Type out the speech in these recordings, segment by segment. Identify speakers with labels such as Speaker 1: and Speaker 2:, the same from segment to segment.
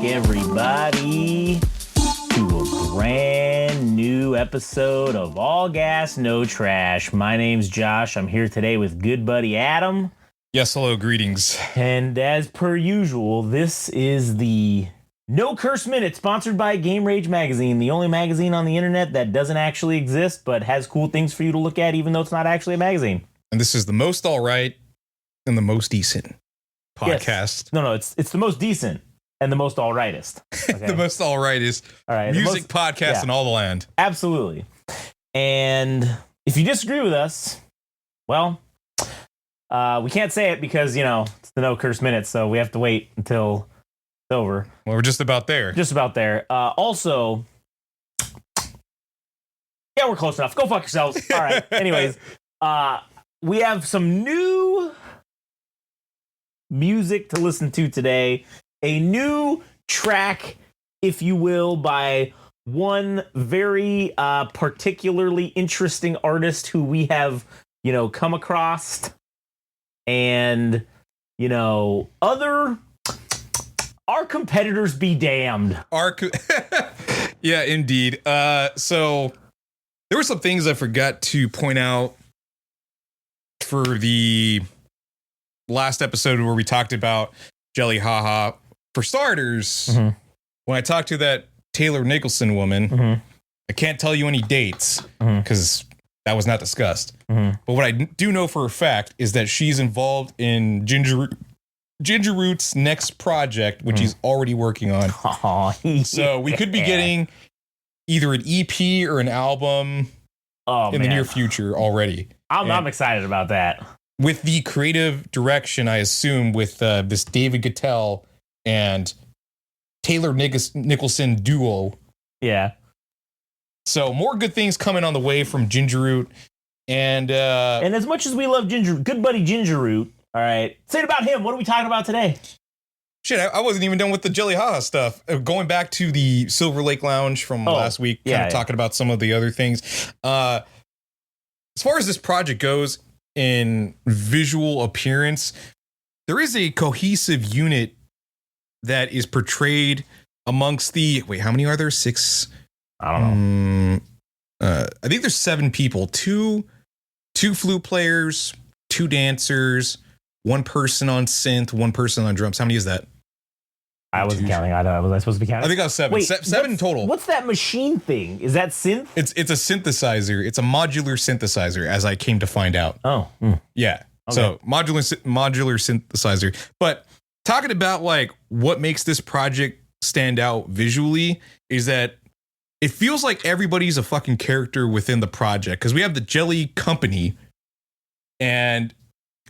Speaker 1: everybody, to a brand new episode of All Gas, No Trash. My name's Josh. I'm here today with good buddy Adam.
Speaker 2: Yes, hello, greetings.
Speaker 1: And as per usual, this is the No Curse Minute, sponsored by Game Rage Magazine, the only magazine on the internet that doesn't actually exist, but has cool things for you to look at, even though it's not actually a magazine.
Speaker 2: And this is the most all right and the most decent podcast.
Speaker 1: Yes. No, it's the most decent and the most all rightest. Okay?
Speaker 2: The most all right is
Speaker 1: all right,
Speaker 2: music podcast in all the land.
Speaker 1: Absolutely. And if you disagree with us, well, we can't say it because, it's the No Curse Minute, so we have to wait until it's over.
Speaker 2: Well, we're just about there.
Speaker 1: Just about there. Also, yeah, we're close enough. Go fuck yourselves. All right. Anyways, we have some new music to listen to today. A new track, if you will, by one very particularly interesting artist who we have, come across. And, our competitors be damned.
Speaker 2: Yeah, indeed. So there were some things I forgot to point out for the last episode where we talked about Gelli Haha. For starters, when I talked to that Taylor Nicholson woman, I can't tell you any dates because that was not discussed. But what I do know for a fact is that she's involved in Ginger Root's next project, which he's already working on. So we could be getting either an EP or an album in the near future already.
Speaker 1: I'm excited about that.
Speaker 2: With the creative direction, I assume, with this David Guettel and Taylor Nicholson duo.
Speaker 1: Yeah.
Speaker 2: So more good things coming on the way from Ginger Root. And
Speaker 1: as much as we love good buddy Ginger Root, all right, say it about him. What are we talking about today?
Speaker 2: Shit, I wasn't even done with the Gelli Haha stuff. Going back to the Silver Lake Lounge from last week, talking about some of the other things. As far as this project goes in visual appearance, there is a cohesive unit that is portrayed amongst the... Wait, how many are there? 6?
Speaker 1: I don't
Speaker 2: know. I think there's 7 people. Two flute players, 2 dancers, 1 person on synth, 1 person on drums. How many is that?
Speaker 1: I wasn't counting. Was I supposed to be counting?
Speaker 2: I think I was 7.
Speaker 1: Wait,
Speaker 2: 7 total.
Speaker 1: What's that machine thing? Is that synth?
Speaker 2: It's a synthesizer. It's a modular synthesizer, as I came to find out.
Speaker 1: Oh.
Speaker 2: Yeah. Okay. So modular synthesizer. But talking about like what makes this project stand out visually is that it feels like everybody's a fucking character within the project, because we have the Gelli Company, and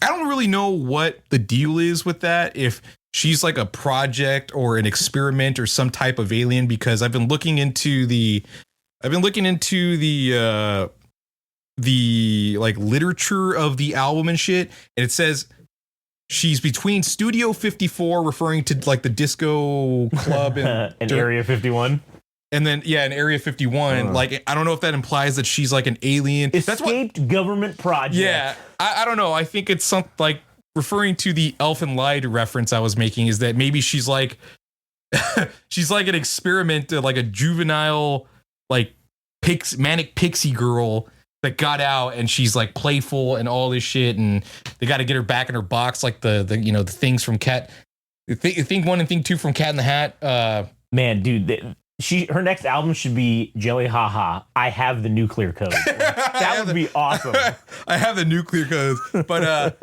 Speaker 2: I don't really know what the deal is with that, if she's like a project or an experiment or some type of alien, because I've been looking into the like literature of the album and shit, and it says she's between Studio 54, referring to like the disco club
Speaker 1: and Area 51.
Speaker 2: And then, in Area 51, like, I don't know if that implies that she's like an alien.
Speaker 1: Escaped government project.
Speaker 2: Yeah, I don't know. I think it's something like referring to the Elfin Lied reference I was making, is that maybe she's like, she's like an experiment, like a juvenile, like manic pixie girl that got out, and she's like playful and all this shit, and they got to get her back in her box, like the things from Cat. Thing 1 and Thing 2 from Cat in the Hat. Man,
Speaker 1: dude. Her next album should be Gelli Haha. I have the nuclear code. That would be awesome.
Speaker 2: I have the nuclear code, but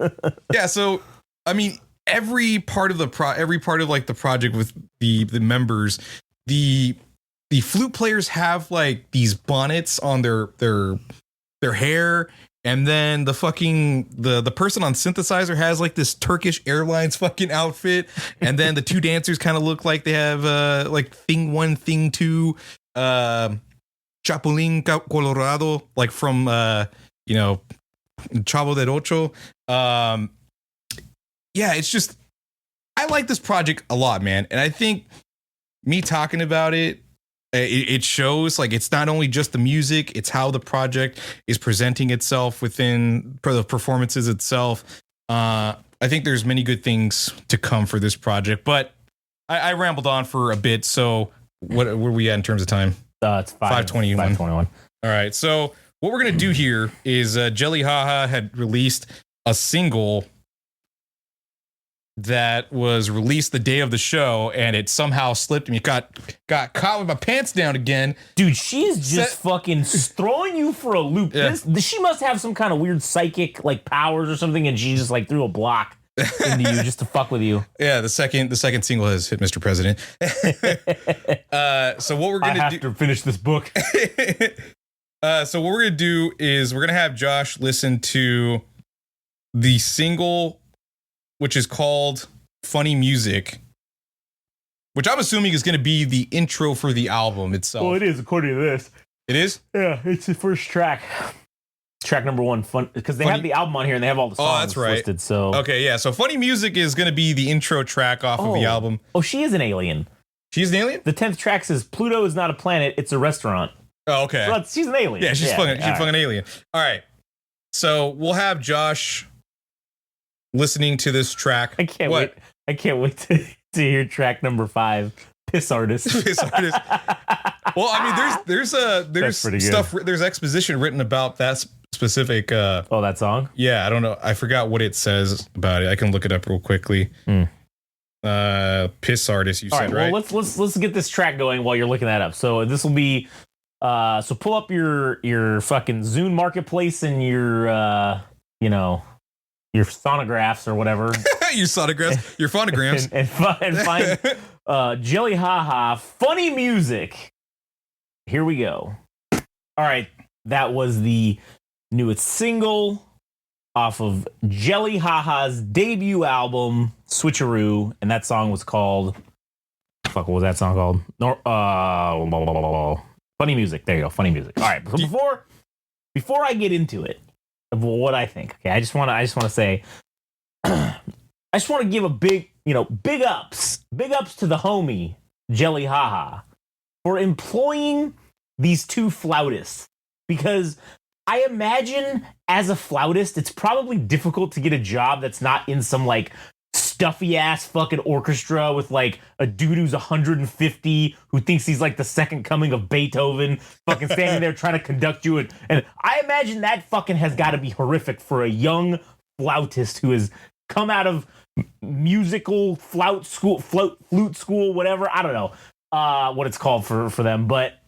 Speaker 2: yeah. So I mean, every part of the project with the members, the flute players have like these bonnets on their hair. And then the person on synthesizer has like this Turkish Airlines fucking outfit. And then the 2 dancers kind of look like they have like Thing 1, Thing 2, Chapulín Colorado, like from Chavo del Ocho. Yeah, it's just, I like this project a lot, man. And I think me talking about it, it shows like it's not only just the music, it's how the project is presenting itself within the performances itself. I think there's many good things to come for this project, but I rambled on for a bit. So what were we at in terms of time?
Speaker 1: It's
Speaker 2: 5:21.
Speaker 1: 5:21.
Speaker 2: All right. So what we're going to do here is Gelli Haha had released a single that was released the day of the show, and it somehow slipped me. Got caught with my pants down again.
Speaker 1: Dude, she's just fucking throwing you for a loop.
Speaker 2: Yeah.
Speaker 1: She must have some kind of weird psychic like powers or something, and she just like threw a block into you just to fuck with you.
Speaker 2: Yeah, the second single has hit Mr. President. So what we're gonna
Speaker 1: I have to finish this book.
Speaker 2: So what we're gonna do is we're gonna have Josh listen to the single, which is called Funny Music, which I'm assuming is going to be the intro for the album itself.
Speaker 1: Well, it is, according to this.
Speaker 2: It is?
Speaker 1: Yeah, it's the first track. Track number 1, fun, because they have the album on here and they have all the songs listed. So
Speaker 2: okay, yeah. So Funny Music is going to be the intro track off of the album.
Speaker 1: Oh, she is an alien.
Speaker 2: She's an alien?
Speaker 1: The 10th track says Pluto is not a planet, it's a restaurant.
Speaker 2: Oh, okay.
Speaker 1: So she's an alien.
Speaker 2: Yeah, she's fucking alien. All right. So we'll have Josh listening to this track.
Speaker 1: I can't wait. I can't wait to hear track number 5. Piss artist.
Speaker 2: Piss artist. Well, I mean, there's stuff. There's exposition written about that specific.
Speaker 1: That song.
Speaker 2: Yeah, I don't know. I forgot what it says about it. I can look it up real quickly. Piss artist. You said right.
Speaker 1: Well, let's get this track going while you're looking that up. So this will be. So pull up your fucking Zune Marketplace and your your sonographs or whatever.
Speaker 2: Your sonographs, your phonograms.
Speaker 1: and find Gelli Haha Funny Music. Here we go. All right. That was the newest single off of Gelli Haha's debut album, Switcheroo. And that song was called... Fuck, what was that song called? Funny Music. There you go. Funny Music. All right. So before I get into it, of what I think, okay, I just want to say, I just want to give a big ups to the homie Gelli Haha for employing these two flautists, because I imagine as a flautist, it's probably difficult to get a job that's not in some like stuffy ass fucking orchestra with like a dude who's 150 who thinks he's like the second coming of Beethoven, fucking standing there trying to conduct you. And I imagine that fucking has got to be horrific for a young flautist who has come out of musical flute school, whatever. I don't know what it's called for them, but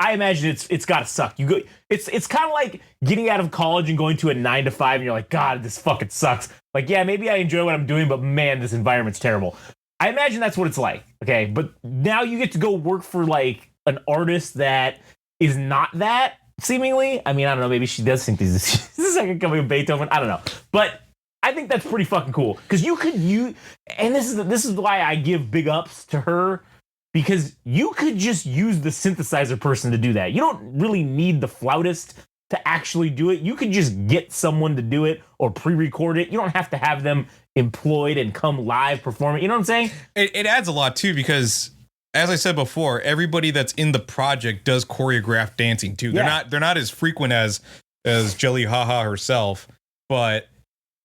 Speaker 1: I imagine it's got to suck. It's kind of like getting out of college and going to a 9 to 5 and you're like, God, this fucking sucks. Like, yeah, maybe I enjoy what I'm doing, but man, this environment's terrible. I imagine that's what it's like. Okay. But now you get to go work for like an artist that is not that, seemingly. I mean, I don't know. Maybe she does think this is the second coming of Beethoven. I don't know. But I think that's pretty fucking cool. Because and this is why I give big ups to her. Because you could just use the synthesizer person to do that. You don't really need the flautist to actually do it. You could just get someone to do it or pre-record it. You don't have to have them employed and come live perform it. You know what I'm saying?
Speaker 2: It adds a lot too, because as I said before, everybody that's in the project does choreographed dancing too.
Speaker 1: Yeah.
Speaker 2: They're not as frequent as Gelli Haha herself, but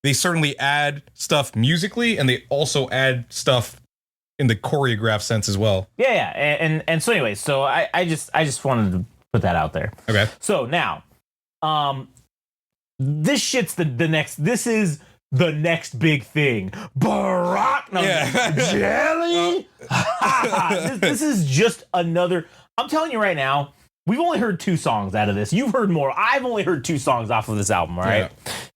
Speaker 2: they certainly add stuff musically, and they also add stuff in the choreographed sense as well.
Speaker 1: Yeah. And so anyway, so I just wanted to put that out there.
Speaker 2: Okay.
Speaker 1: So now, this shit's the next. This is the next big thing. Barack, no, Gelli. This is just another. I'm telling you right now, we've only heard 2 songs out of this. You've heard more. I've only heard 2 songs off of this album. All right,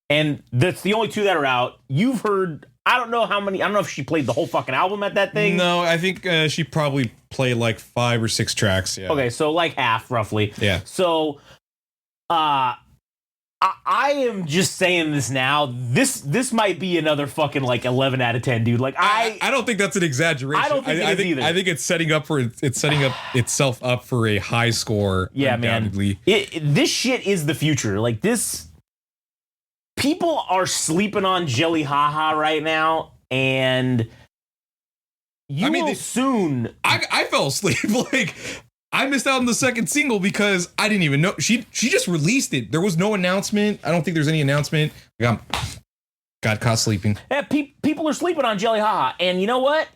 Speaker 1: and that's the only 2 that are out. You've heard. I don't know how many. I don't know if she played the whole fucking album at that thing.
Speaker 2: No, I think she probably played like 5 or 6 tracks. Yeah.
Speaker 1: Okay, so like half roughly.
Speaker 2: Yeah.
Speaker 1: So, I am just saying this now. This might be another fucking like 11 out of 10, dude. Like
Speaker 2: I don't think that's an exaggeration.
Speaker 1: I don't think it is either.
Speaker 2: I think it's setting up itself up for a high score.
Speaker 1: Yeah, man. This shit is the future. Like this. People are sleeping on Gelli Haha right now, and will soon.
Speaker 2: I fell asleep. Like I missed out on the second single because I didn't even know she just released it. There was no announcement. I don't think there's any announcement. Got caught sleeping.
Speaker 1: Yeah, people are sleeping on Gelli Haha, and you know what?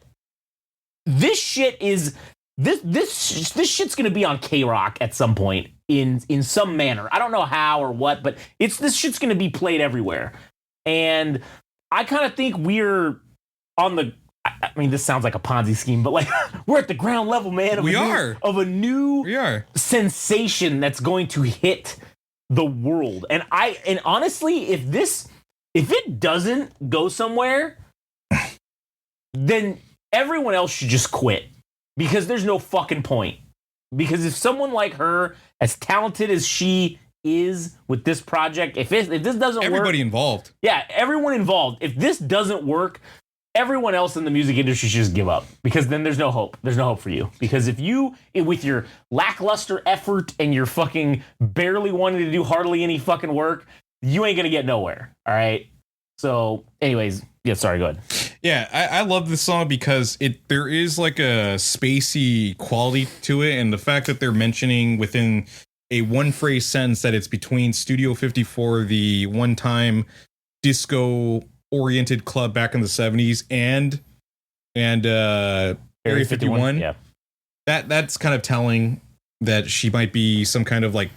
Speaker 1: this shit is this shit's gonna be on K-Rock at some point in some manner. I don't know how or what, but this shit's gonna be played everywhere. And I kind of think we're on the. I mean, this sounds like a Ponzi scheme, but like we're at the ground level, man. Of a new sensation that's going to hit the world. And honestly, if it doesn't go somewhere, then everyone else should just quit, because there's no fucking point. Because if someone like her, as talented as she is with this project, if this doesn't work,
Speaker 2: everybody involved.
Speaker 1: Yeah, everyone involved. If this doesn't work, everyone else in the music industry should just give up, because then there's no hope. There's no hope for you. Because if you, with your lackluster effort and your fucking barely wanting to do hardly any fucking work, you ain't gonna get nowhere. All right. So, anyways, yeah. Sorry, go ahead.
Speaker 2: Yeah, I love this song because there is like a spacey quality to it, and the fact that they're mentioning within a one phrase sentence that it's between Studio 54, the one time disco oriented club back in the 70s, and Area 51.
Speaker 1: Yeah.
Speaker 2: That's kind of telling that she might be some kind of like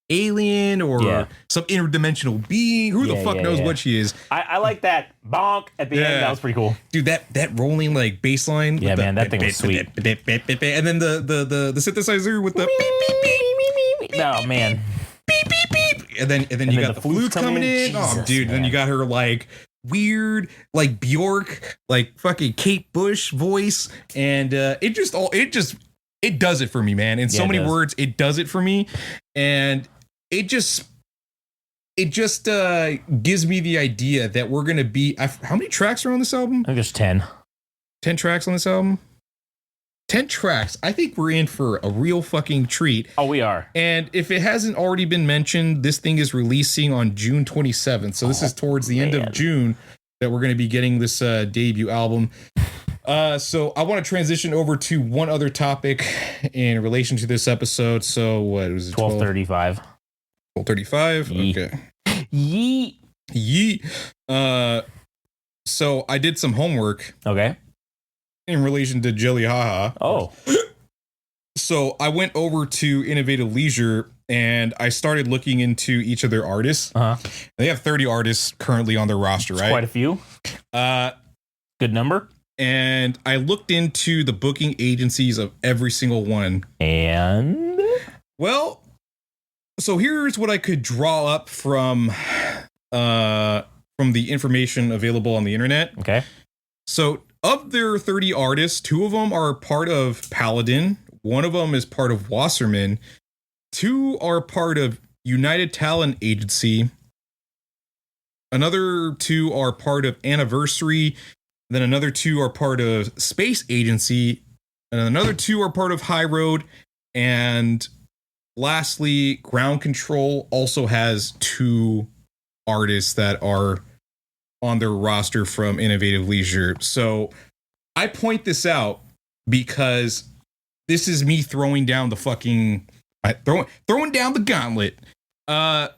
Speaker 2: alien or some interdimensional being. Who the fuck knows what she is?
Speaker 1: I like that bonk at the end. That was pretty cool.
Speaker 2: Dude, that rolling like bass line.
Speaker 1: Yeah, man, that thing was sweet.
Speaker 2: And then the synthesizer with the beep, beep, beep.
Speaker 1: Oh, man.
Speaker 2: Beep, beep, beep. And then you got the flutes coming in.
Speaker 1: Jesus,
Speaker 2: oh, dude. Man. Then you got her like weird, like Bjork, like fucking Kate Bush voice. And it does it for me, man. In so many words, it does it for me. And it just gives me the idea that we're going to be... how many tracks are on this album?
Speaker 1: I think there's 10.
Speaker 2: 10 tracks on this album? 10 tracks. I think we're in for a real fucking treat.
Speaker 1: Oh, we are.
Speaker 2: And if it hasn't already been mentioned, this thing is releasing on June 27th. So this is towards the end of June that we're going to be getting this debut album. So I want to transition over to one other topic in relation to this episode. So what was it?
Speaker 1: 12:35.
Speaker 2: 12:35. Okay.
Speaker 1: Yeet.
Speaker 2: So I did some homework.
Speaker 1: Okay.
Speaker 2: In relation to Gelli Haha.
Speaker 1: Oh.
Speaker 2: So I went over to Innovative Leisure and I started looking into each of their artists. They have 30 artists currently on their roster, right?
Speaker 1: Quite a few. Good number.
Speaker 2: And I looked into the booking agencies of every single one.
Speaker 1: And?
Speaker 2: Well, so here's what I could draw up from the information available on the internet.
Speaker 1: Okay.
Speaker 2: So of their 30 artists, 2 of them are part of Paladin. 1 of them is part of Wasserman. 2 are part of United Talent Agency. Another 2 are part of Anniversary. Then another 2 are part of Space Agency. And another 2 are part of High Road. And lastly, Ground Control also has 2 artists that are on their roster from Innovative Leisure. So I point this out because this is me throwing down the fucking throwing down the gauntlet. I'm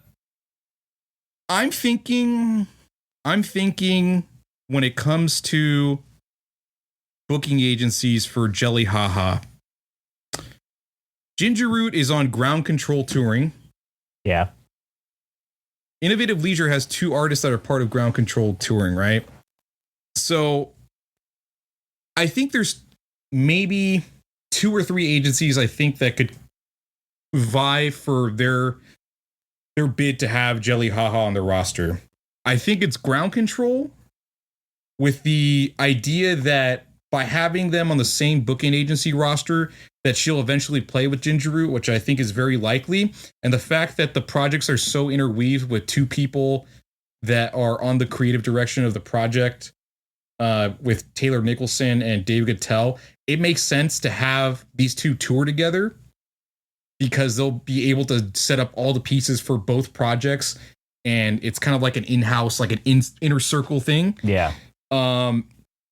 Speaker 2: thinking when it comes to booking agencies for Gelli Haha, Ginger Root is on Ground Control touring.
Speaker 1: Yeah.
Speaker 2: Innovative Leisure has 2 artists that are part of Ground Control touring, right? So I think there's maybe 2 or 3 agencies I think that could vie for their bid to have Gelli Haha on their roster. I think it's Ground Control, with the idea that by having them on the same booking agency roster, that she'll eventually play with Ginger Root, which I think is very likely. And the fact that the projects are so interweaved with 2 people that are on the creative direction of the project, with Taylor Nicholson and David Guttell, it makes sense to have these 2 tour together because they'll be able to set up all the pieces for both projects. And it's kind of like an in-house, like an inner circle thing.
Speaker 1: Yeah.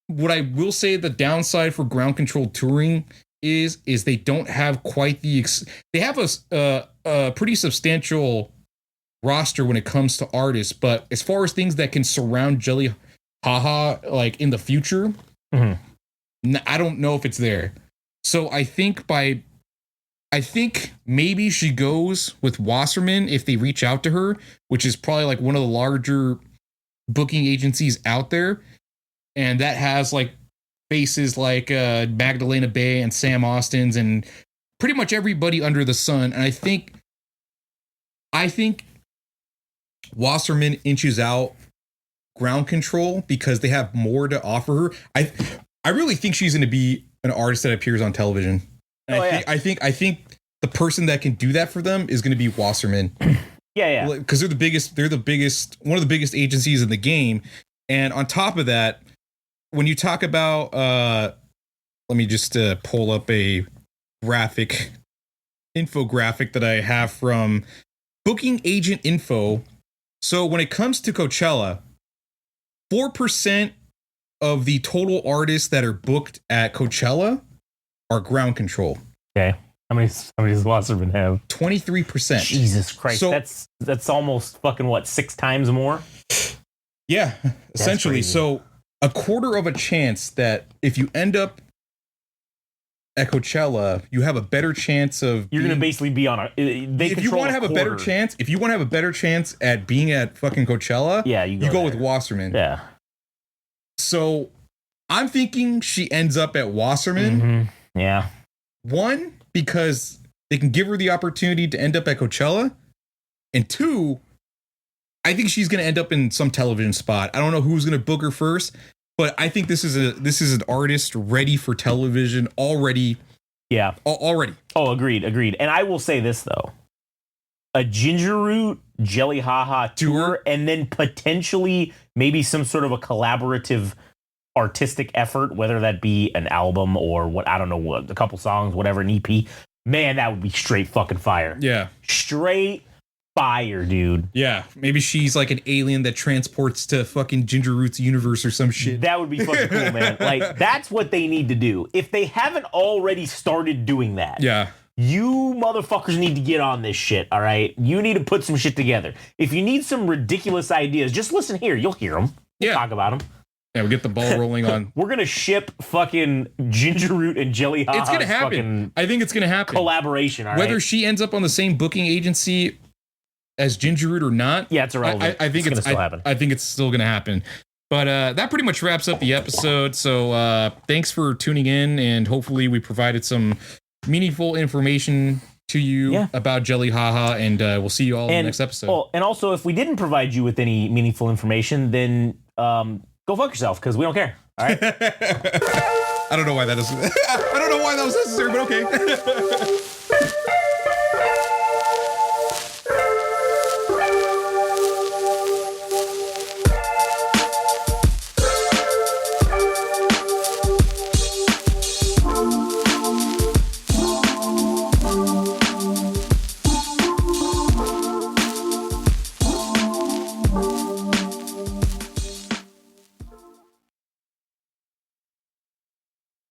Speaker 2: What I will say the downside for Ground Control touring is they don't have quite the they have a pretty substantial roster when it comes to artists, but as far as things that can surround Gelli Haha like in the future, I don't know if it's there. So I think maybe she goes with Wasserman if they reach out to her, which is probably like one of the larger booking agencies out there. And that has like faces like Magdalena Bay and Sam Austin's and pretty much everybody under the sun. And I think Wasserman inches out Ground Control because they have more to offer her. I really think she's going to be an artist that appears on television. And I think the person that can do that for them is going to be Wasserman.
Speaker 1: Yeah.
Speaker 2: Because they're the biggest, one of the biggest agencies in the game. And on top of that, when you talk about, let me just pull up a infographic that I have from Booking Agent Info. So when it comes to Coachella, 4% of the total artists that are booked at Coachella are Ground Control.
Speaker 1: Okay. How many does Wasserman have?
Speaker 2: 23%.
Speaker 1: Jesus Christ. So, that's almost fucking what, 6 times more?
Speaker 2: Yeah, essentially. So a quarter of a chance that if you end up at Coachella, you have a better chance of
Speaker 1: you're going to basically be on if you want to have a better
Speaker 2: chance at being at fucking Coachella,
Speaker 1: yeah, you go
Speaker 2: with Wasserman.
Speaker 1: Yeah.
Speaker 2: So I'm thinking she ends up at Wasserman.
Speaker 1: Mm-hmm. Yeah.
Speaker 2: 1, because they can give her the opportunity to end up at Coachella. And 2, I think she's going to end up in some television spot. I don't know who's going to book her first, but I think this is an artist ready for television already.
Speaker 1: Yeah.
Speaker 2: Already.
Speaker 1: Oh, agreed. And I will say this, though. A Ginger Root, Gelli Haha tour, and then potentially maybe some sort of a collaborative artistic effort, whether that be an album or what, I don't know, what, a couple songs, whatever, an EP. Man, that would be straight fucking fire.
Speaker 2: Yeah.
Speaker 1: Straight fire, dude.
Speaker 2: Yeah. Maybe she's like an alien that transports to fucking Ginger Root's universe or some shit.
Speaker 1: That would be fucking cool, man. Like, that's what they need to do. If they haven't already started doing that.
Speaker 2: Yeah.
Speaker 1: You motherfuckers need to get on this shit, all right? You need to put some shit together. If you need some ridiculous ideas, just listen here. You'll hear them. We'll talk about them.
Speaker 2: Yeah, we get the ball rolling on.
Speaker 1: We're going to ship fucking Ginger Root and Gelli Haha.
Speaker 2: It's going to happen. I think it's going to happen.
Speaker 1: Collaboration, all right?
Speaker 2: Whether she ends up on the same booking agency as Ginger Root or not.
Speaker 1: Yeah, it's irrelevant.
Speaker 2: I think it's
Speaker 1: still happen.
Speaker 2: I think it's still going to happen. But that pretty much wraps up the episode. So thanks for tuning in, and hopefully we provided some meaningful information to you about Gelli Haha, and we'll see you all in the next episode.
Speaker 1: Oh, and also, if we didn't provide you with any meaningful information, then go fuck yourself, because we don't care. All right.
Speaker 2: I don't know why that is. I don't know why that was necessary, but okay.